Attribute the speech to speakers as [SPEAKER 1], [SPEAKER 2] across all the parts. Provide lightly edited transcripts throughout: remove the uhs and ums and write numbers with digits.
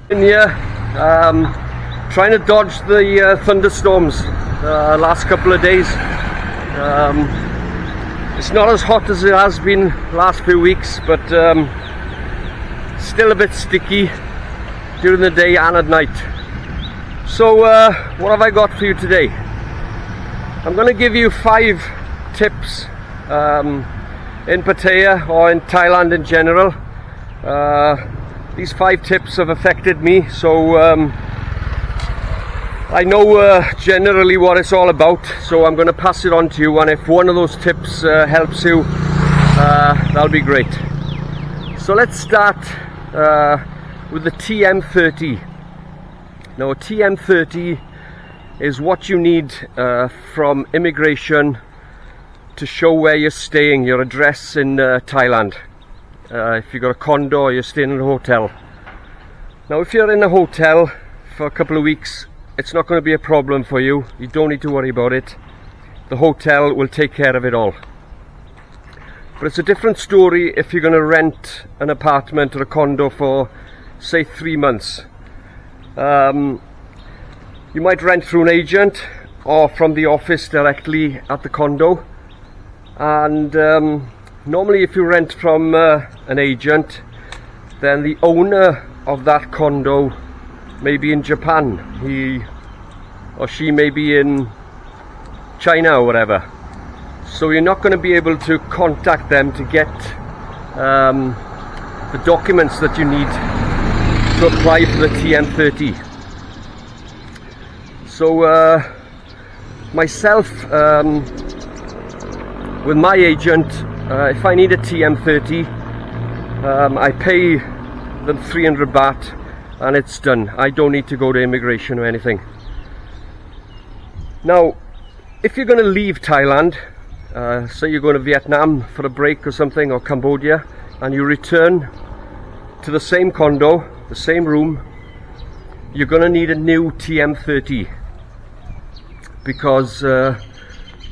[SPEAKER 1] In here, trying to dodge the thunderstorms last couple of days. It's not as hot as it has been last few weeks, but still a bit sticky during the day and at night. So what have I got for you today? I'm going to give you 5 tips in Pattaya or in Thailand in general. These 5 tips have affected me, so I know generally what it's all about, so I'm going to pass it on to you, and if one of those tips helps you, that'll be great. So let's start with the TM30. Now, a TM30 is what you need from immigration to show where you're staying, your address in Thailand. If you've got a condo or you're staying in a hotel. Now, if you're in a hotel for a couple of weeks, it's not going to be a problem for you. You don't need to worry about it. The hotel will take care of it all. But it's a different story if you're going to rent an apartment or a condo for, say, 3 months. You might rent through an agent or from the office directly at the condo. And normally if you rent from an agent, then the owner of that condo may be in Japan. He or she may be in China or whatever. So you're not going to be able to contact them to get the documents that you need to apply for the TM30. So myself, with my agent, if I need a TM30, I pay them 300 baht and it's done. I don't need to go to immigration or anything. Now, if you're going to leave Thailand, say you're going to Vietnam for a break or something, or Cambodia, and you return to the same condo, the same room, you're going to need a new TM30, because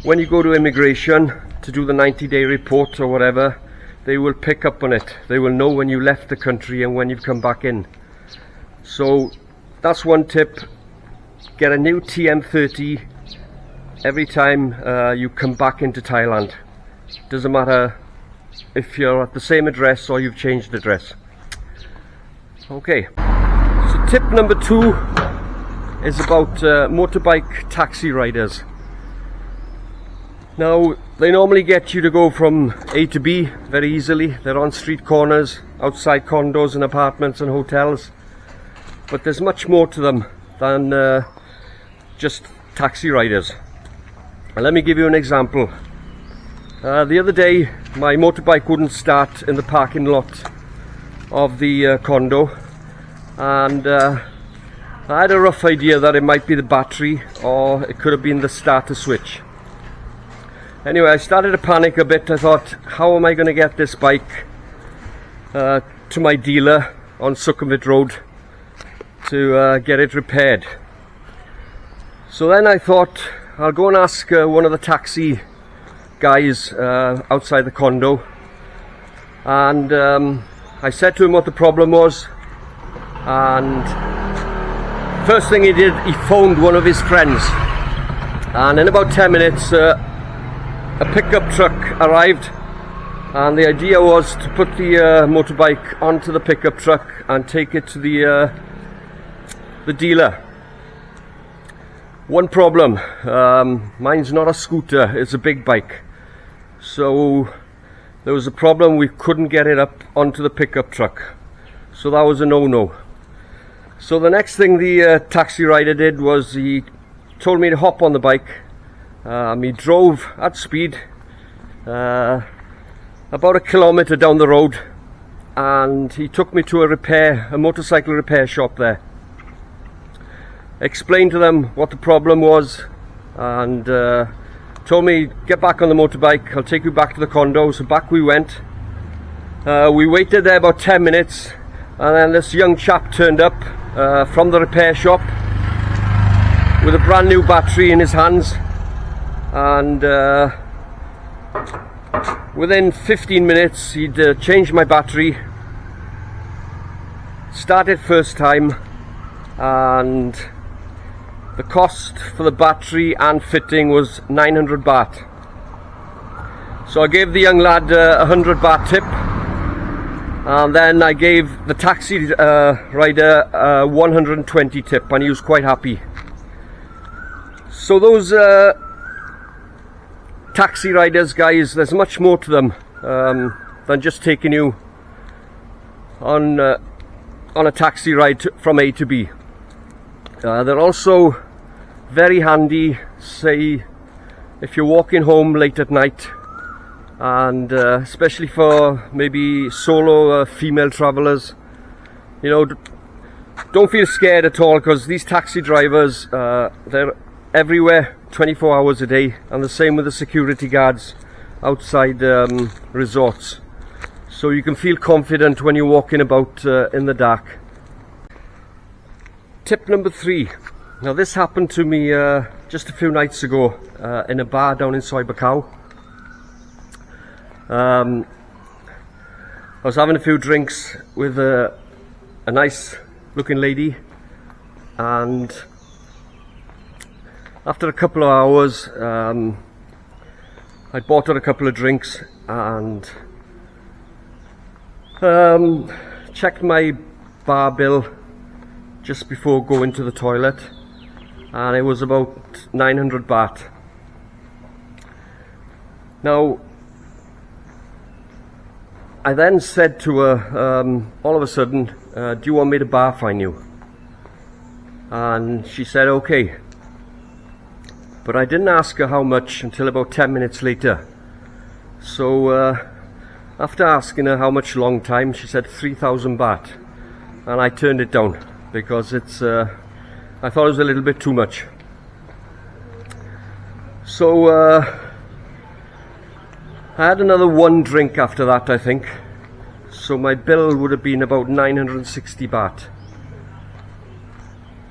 [SPEAKER 1] when you go to immigration to do the 90-day report or whatever, they will pick up on it. They will know when you left the country and when you've come back in. So that's one tip. Get a new TM30 every time you come back into Thailand. Doesn't matter if you're at the same address or you've changed address. Okay, so tip number 2 is about motorbike taxi riders. Now, they normally get you to go from A to B very easily. They're on street corners, outside condos and apartments and hotels. But there's much more to them than just taxi riders. And let me give you an example. The other day, my motorbike wouldn't start in the parking lot of the condo. And I had a rough idea that it might be the battery, or it could have been the starter switch. Anyway, I started to panic a bit. I thought, how am I going to get this bike to my dealer on Sukhumvit Road to get it repaired? So then I thought, I'll go and ask one of the taxi guys outside the condo. And I said to him what the problem was. And first thing he did, he phoned one of his friends. And in about 10 minutes, a pickup truck arrived, and the idea was to put the motorbike onto the pickup truck and take it to the dealer. One problem, mine's not a scooter, it's a big bike. So there was a problem, we couldn't get it up onto the pickup truck. So that was a no-no. So the next thing the taxi rider did was he told me to hop on the bike. He drove at speed about a kilometre down the road, and he took me to a motorcycle repair shop there. Explained to them what the problem was, and told me, get back on the motorbike, I'll take you back to the condo. So back we went. We waited there about 10 minutes, and then this young chap turned up from the repair shop with a brand new battery in his hands. And within 15 minutes he'd changed my battery, Started first time, and the cost for the battery and fitting was 900 baht. So I gave the young lad a 100 baht tip, and then I gave the taxi rider 120 tip, and he was quite happy. So those taxi riders, guys, there's much more to them than just taking you on a taxi ride from A to B. They're also very handy, say if you're walking home late at night, and especially for maybe solo female travelers. You know, don't feel scared at all, because these taxi drivers, they're everywhere 24 hours a day, and the same with the security guards outside resorts. So you can feel confident when you're walking about in the dark. Tip number 3. Now this happened to me just a few nights ago in a bar down in Soi Buakhao. I was having a few drinks with a nice looking lady, and after a couple of hours I bought her a couple of drinks and checked my bar bill just before going to the toilet, and it was about 900 baht. Now I then said to her, all of a sudden, do you want me to bar fine you? And she said okay. But I didn't ask her how much until about 10 minutes later. So after asking her how much long time, she said 3,000 baht, and I turned it down because it's I thought it was a little bit too much. So I had another one drink after that, I think. So my bill would have been about 960 baht.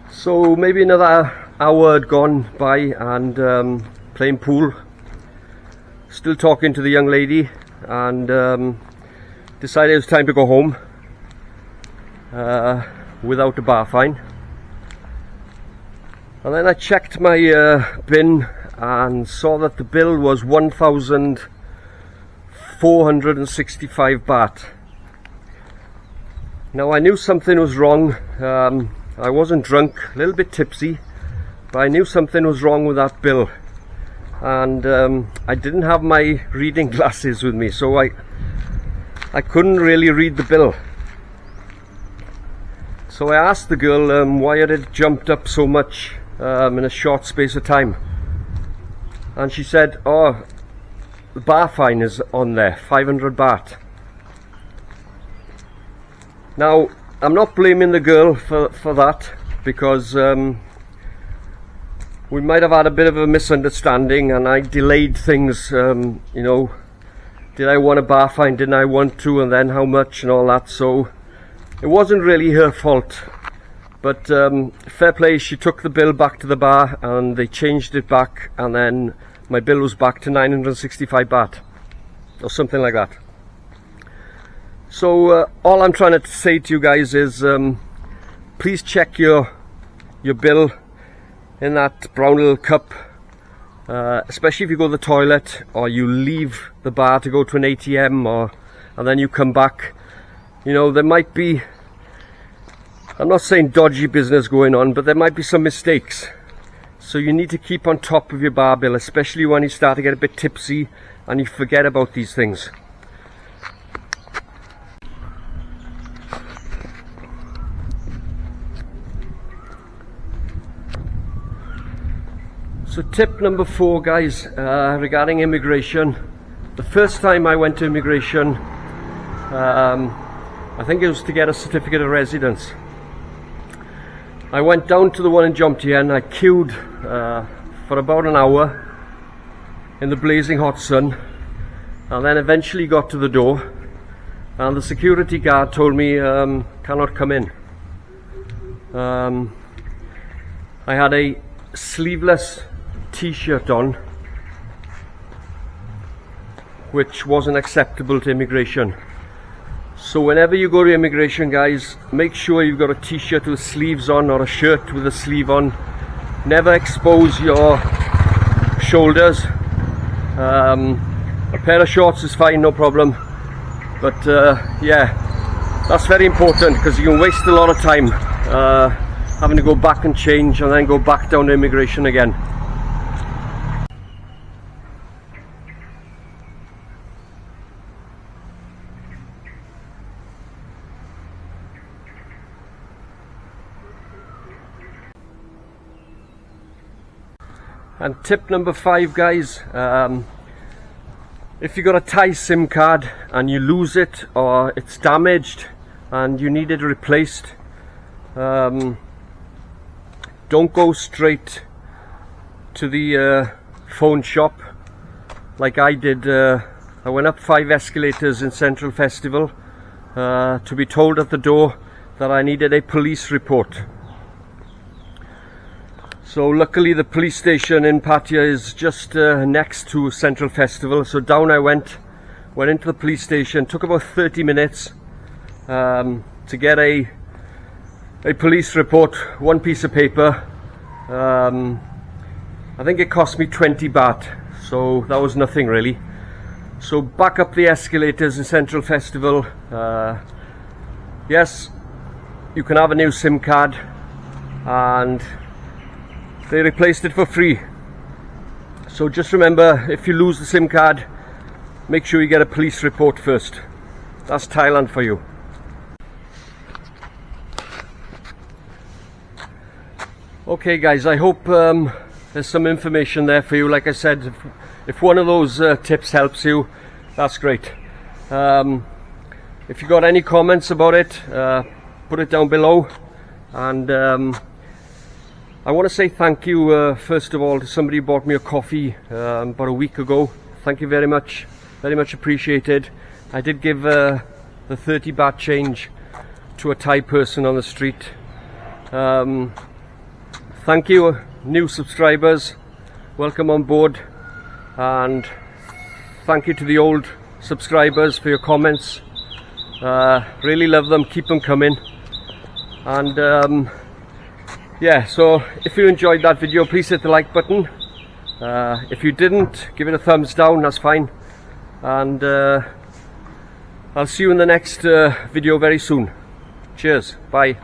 [SPEAKER 1] So maybe another hour had gone by, and playing pool, still talking to the young lady, and decided it was time to go home without a bar fine. And then I checked my bin and saw that the bill was 1,465 baht. Now I knew something was wrong. I wasn't drunk, a little bit tipsy, but I knew something was wrong with that bill, and I didn't have my reading glasses with me, so I couldn't really read the bill. So I asked the girl why it had jumped up so much in a short space of time, and she said, oh, the bar fine is on there, 500 baht. Now I'm not blaming the girl for that, because we might have had a bit of a misunderstanding, and I delayed things. You know, did I want a bar fine, didn't I want to, and then how much and all that. So it wasn't really her fault, but fair play, she took the bill back to the bar and they changed it back, and then my bill was back to 965 baht or something like that. So all I'm trying to say to you guys is please check your bill in that brown little cup, especially if you go to the toilet or you leave the bar to go to an ATM, and then you come back. You know, there might be, I'm not saying dodgy business going on, but there might be some mistakes. So you need to keep on top of your bar bill, especially when you start to get a bit tipsy and you forget about these things. So tip number 4, guys, regarding immigration. The first time I went to immigration, I think it was to get a certificate of residence. I went down to the one in Jomtien. I queued for about an hour in the blazing hot sun, and then eventually got to the door, and the security guard told me cannot come in. I had a sleeveless t-shirt on, which wasn't acceptable to immigration. So whenever you go to immigration, guys, make sure you've got a t-shirt with sleeves on or a shirt with a sleeve on. Never expose your shoulders. A pair of shorts is fine, no problem, but yeah, that's very important, because you can waste a lot of time having to go back and change and then go back down to immigration again. And tip number 5, guys, if you got a Thai SIM card and you lose it or it's damaged and you need it replaced, don't go straight to the phone shop like I did. I went up 5 escalators in Central Festival to be told at the door that I needed a police report. So luckily the police station in Pattaya is just next to Central Festival, so down I went into the police station. Took about 30 minutes to get a police report, one piece of paper. I think it cost me 20 baht, so that was nothing really. So back up the escalators in Central Festival. Yes, you can have a new SIM card, and they replaced it for free. So just remember, if you lose the SIM card, make sure you get a police report first. That's Thailand for you. Okay guys, I hope there's some information there for you. Like I said, if one of those tips helps you, that's great. If you got any comments about it, put it down below. And I want to say thank you first of all to somebody who bought me a coffee about a week ago. Thank you very much appreciated. I did give the 30 baht change to a Thai person on the street. Thank you, new subscribers, welcome on board, and thank you to the old subscribers for your comments. Really love them, keep them coming. And yeah, so if you enjoyed that video, please hit the like button. If you didn't, give it a thumbs down, that's fine. And I'll see you in the next video very soon. Cheers, bye.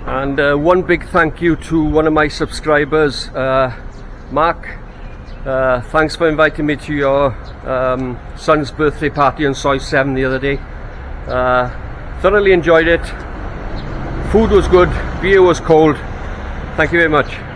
[SPEAKER 1] And one big thank you to one of my subscribers, Mark. Thanks for inviting me to your son's birthday party on Soi 7 the other day. Thoroughly enjoyed it. Food was good, beer was cold. Thank you very much.